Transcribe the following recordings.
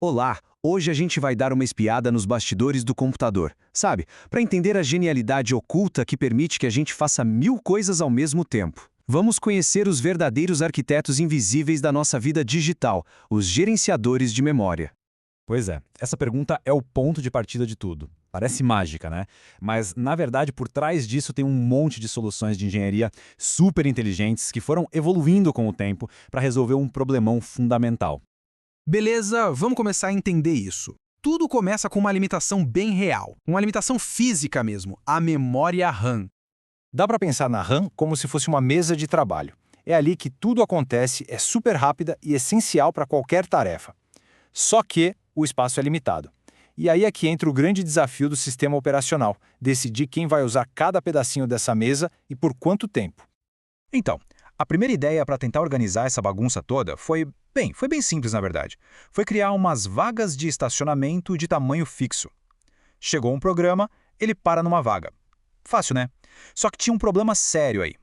Olá, hoje a gente vai dar uma espiada nos bastidores do computador, sabe? Para entender a genialidade oculta que permite que a gente faça 1000 coisas ao mesmo tempo. Vamos conhecer os verdadeiros arquitetos invisíveis da nossa vida digital, os gerenciadores de memória. Pois é, essa pergunta é o ponto de partida de tudo. Parece mágica, né? Mas, na verdade, por trás disso tem um monte de soluções de engenharia super inteligentes que foram evoluindo com o tempo para resolver um problemão fundamental. Beleza, vamos começar a entender isso. Tudo começa com uma limitação bem real, uma limitação física mesmo, a memória RAM. Dá para pensar na RAM como se fosse uma mesa de trabalho. É ali que tudo acontece, é super rápida e essencial para qualquer tarefa. Só que o espaço é limitado. E aí é que entra o grande desafio do sistema operacional, decidir quem vai usar cada pedacinho dessa mesa e por quanto tempo. Então, a primeira ideia para tentar organizar essa bagunça toda foi bem simples na verdade. Foi criar umas vagas de estacionamento de tamanho fixo. Chegou um programa, ele para numa vaga. Fácil, né? Só que tinha um problema sério aí.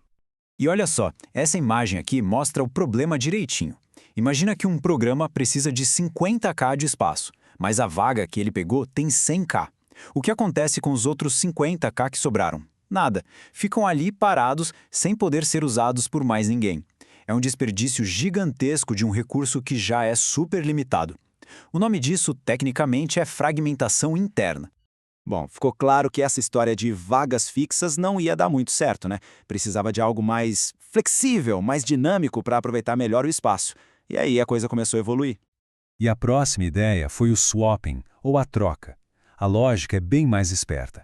E olha só, essa imagem aqui mostra o problema direitinho. Imagina que um programa precisa de 50K de espaço, mas a vaga que ele pegou tem 100K. O que acontece com os outros 50K que sobraram? Nada. Ficam ali parados sem poder ser usados por mais ninguém. É um desperdício gigantesco de um recurso que já é super limitado. O nome disso, tecnicamente, é fragmentação interna. Bom, ficou claro que essa história de vagas fixas não ia dar muito certo, né? Precisava de algo mais flexível, mais dinâmico para aproveitar melhor o espaço. E aí a coisa começou a evoluir. E a próxima ideia foi o swapping, ou a troca. A lógica é bem mais esperta.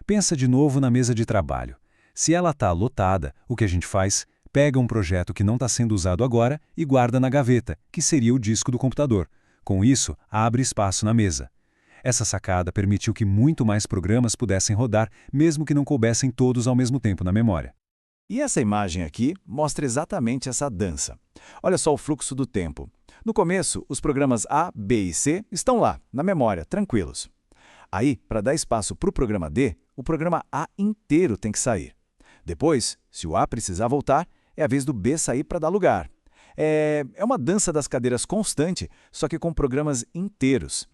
Pensa de novo na mesa de trabalho. Se ela está lotada, o que a gente faz? Pega um projeto que não está sendo usado agora e guarda na gaveta, que seria o disco do computador. Com isso, abre espaço na mesa. Essa sacada permitiu que muito mais programas pudessem rodar, mesmo que não coubessem todos ao mesmo tempo na memória. E essa imagem aqui mostra exatamente essa dança. Olha só o fluxo do tempo. No começo, os programas A, B e C estão lá, na memória, tranquilos. Aí, para dar espaço para o programa D, o programa A inteiro tem que sair. Depois, se o A precisar voltar, é a vez do B sair para dar lugar. É uma dança das cadeiras constante, só que com programas inteiros.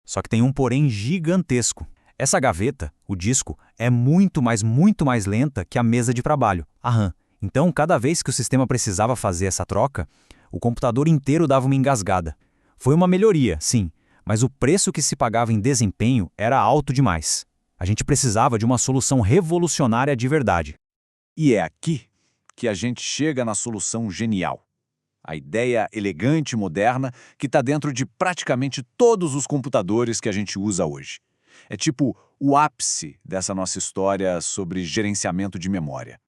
Só que tem um porém gigantesco. Essa gaveta, o disco, é muito mais lenta que a mesa de trabalho, a RAM. Então, cada vez que o sistema precisava fazer essa troca, o computador inteiro dava uma engasgada. Foi uma melhoria, sim, mas o preço que se pagava em desempenho era alto demais. A gente precisava de uma solução revolucionária de verdade. E é aqui que a gente chega na solução genial. A ideia elegante e moderna que está dentro de praticamente todos os computadores que a gente usa hoje. É tipo o ápice dessa nossa história sobre gerenciamento de memória.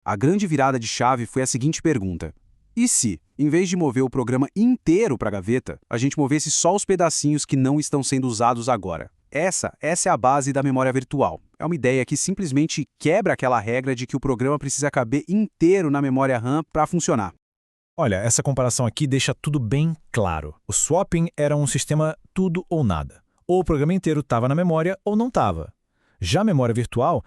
A grande virada de chave foi a seguinte pergunta: e se, em vez de mover o programa inteiro para a gaveta, a gente movesse só os pedacinhos que não estão sendo usados agora? Essa é a base da memória virtual. É uma ideia que simplesmente quebra aquela regra de que o programa precisa caber inteiro na memória RAM para funcionar. Olha, essa comparação aqui deixa tudo bem claro. O swapping era um sistema tudo ou nada. Ou o programa inteiro estava na memória ou não estava. Já a memória virtual,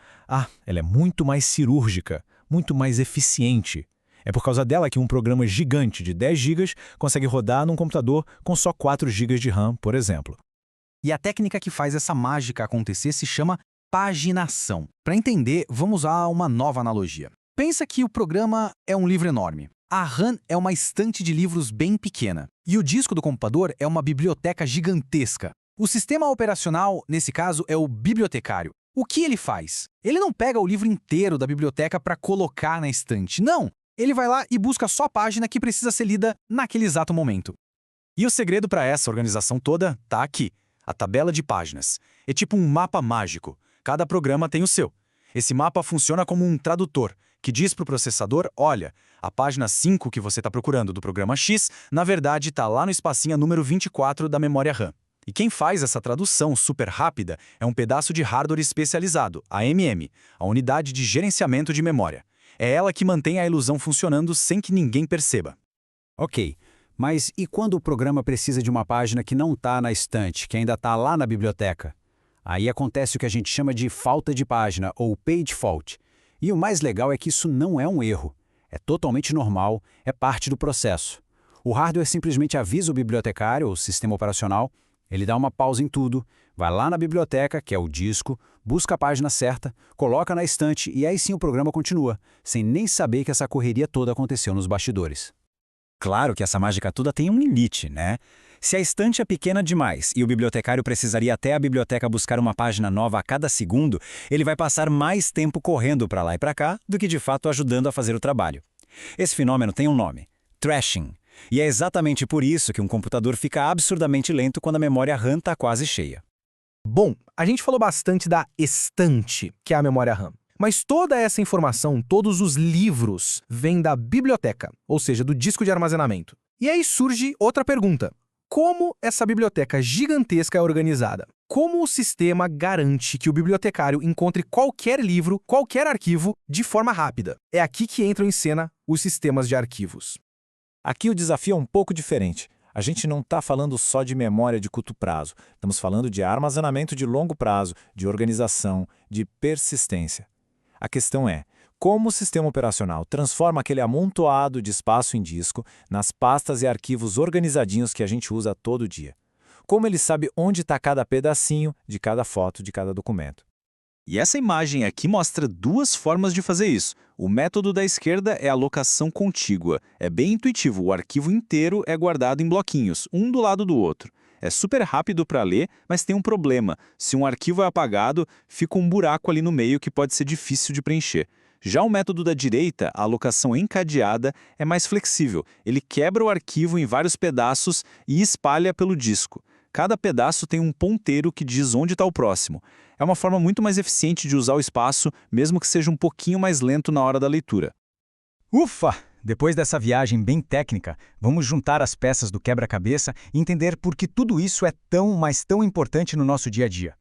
ela é muito mais cirúrgica, muito mais eficiente. É por causa dela que um programa gigante de 10 GB consegue rodar num computador com só 4 GB de RAM, por exemplo. E a técnica que faz essa mágica acontecer se chama paginação. Para entender, vamos usar uma nova analogia. Pensa que o programa é um livro enorme. A RAM é uma estante de livros bem pequena. E o disco do computador é uma biblioteca gigantesca. O sistema operacional, nesse caso, é o bibliotecário. O que ele faz? Ele não pega o livro inteiro da biblioteca para colocar na estante. Não! Ele vai lá e busca só a página que precisa ser lida naquele exato momento. E o segredo para essa organização toda está aqui. A tabela de páginas. É tipo um mapa mágico. Cada programa tem o seu. Esse mapa funciona como um tradutor, que diz para o processador, olha, a página 5 que você está procurando do programa X, na verdade está lá no espacinho número 24 da memória RAM. E quem faz essa tradução super rápida é um pedaço de hardware especializado, a AMM, a Unidade de Gerenciamento de Memória. É ela que mantém a ilusão funcionando sem que ninguém perceba. Ok, mas e quando o programa precisa de uma página que não está na estante, que ainda está lá na biblioteca? Aí acontece o que a gente chama de falta de página, ou page fault. E o mais legal é que isso não é um erro. É totalmente normal, é parte do processo. O hardware simplesmente avisa o bibliotecário, o sistema operacional, Ele dá uma pausa em tudo, vai lá na biblioteca, que é o disco, busca a página certa, coloca na estante e aí sim o programa continua, sem nem saber que essa correria toda aconteceu nos bastidores. Claro que essa mágica toda tem um limite, né? Se a estante é pequena demais e o bibliotecário precisaria até a biblioteca buscar uma página nova a cada segundo, ele vai passar mais tempo correndo para lá e para cá do que de fato ajudando a fazer o trabalho. Esse fenômeno tem um nome: trashing. E é exatamente por isso que um computador fica absurdamente lento quando a memória RAM está quase cheia. Bom, a gente falou bastante da estante, que é a memória RAM. Mas toda essa informação, todos os livros, vêm da biblioteca, ou seja, do disco de armazenamento. E aí surge outra pergunta. Como essa biblioteca gigantesca é organizada? Como o sistema garante que o bibliotecário encontre qualquer livro, qualquer arquivo, de forma rápida? É aqui que entram em cena os sistemas de arquivos. Aqui o desafio é um pouco diferente. A gente não está falando só de memória de curto prazo. Estamos falando de armazenamento de longo prazo, de organização, de persistência. A questão é, como o sistema operacional transforma aquele amontoado de espaço em disco nas pastas e arquivos organizadinhos que a gente usa todo dia? Como ele sabe onde está cada pedacinho de cada foto, de cada documento? E essa imagem aqui mostra duas formas de fazer isso. O método da esquerda é a locação contígua. É bem intuitivo, o arquivo inteiro é guardado em bloquinhos, um do lado do outro. É super rápido para ler, mas tem um problema. Se um arquivo é apagado, fica um buraco ali no meio que pode ser difícil de preencher. Já o método da direita, a alocação encadeada, é mais flexível. Ele quebra o arquivo em vários pedaços e espalha pelo disco. Cada pedaço tem um ponteiro que diz onde está o próximo. É uma forma muito mais eficiente de usar o espaço, mesmo que seja um pouquinho mais lento na hora da leitura. Ufa! Depois dessa viagem bem técnica, vamos juntar as peças do quebra-cabeça e entender por que tudo isso é tão, mas tão importante no nosso dia a dia.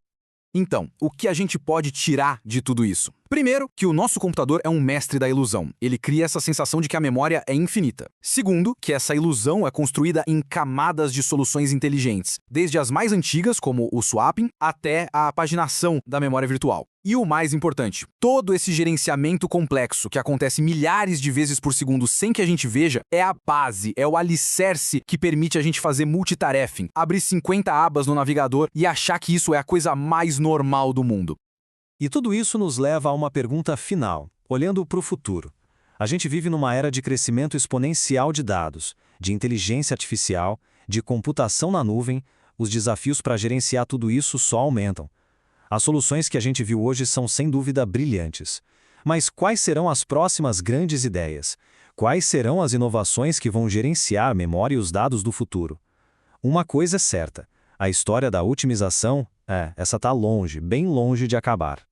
Então, o que a gente pode tirar de tudo isso? Primeiro, que o nosso computador é um mestre da ilusão. Ele cria essa sensação de que a memória é infinita. Segundo, que essa ilusão é construída em camadas de soluções inteligentes, desde as mais antigas, como o swapping, até a paginação da memória virtual. E o mais importante, todo esse gerenciamento complexo, que acontece milhares de vezes por segundo sem que a gente veja, é a base, é o alicerce que permite a gente fazer multitarefing, abrir 50 abas no navegador e achar que isso é a coisa mais normal do mundo. E tudo isso nos leva a uma pergunta final, olhando para o futuro. A gente vive numa era de crescimento exponencial de dados, de inteligência artificial, de computação na nuvem. Os desafios para gerenciar tudo isso só aumentam. As soluções que a gente viu hoje são sem dúvida brilhantes. Mas quais serão as próximas grandes ideias? Quais serão as inovações que vão gerenciar a memória e os dados do futuro? Uma coisa é certa, a história da otimização, essa está longe, bem longe de acabar.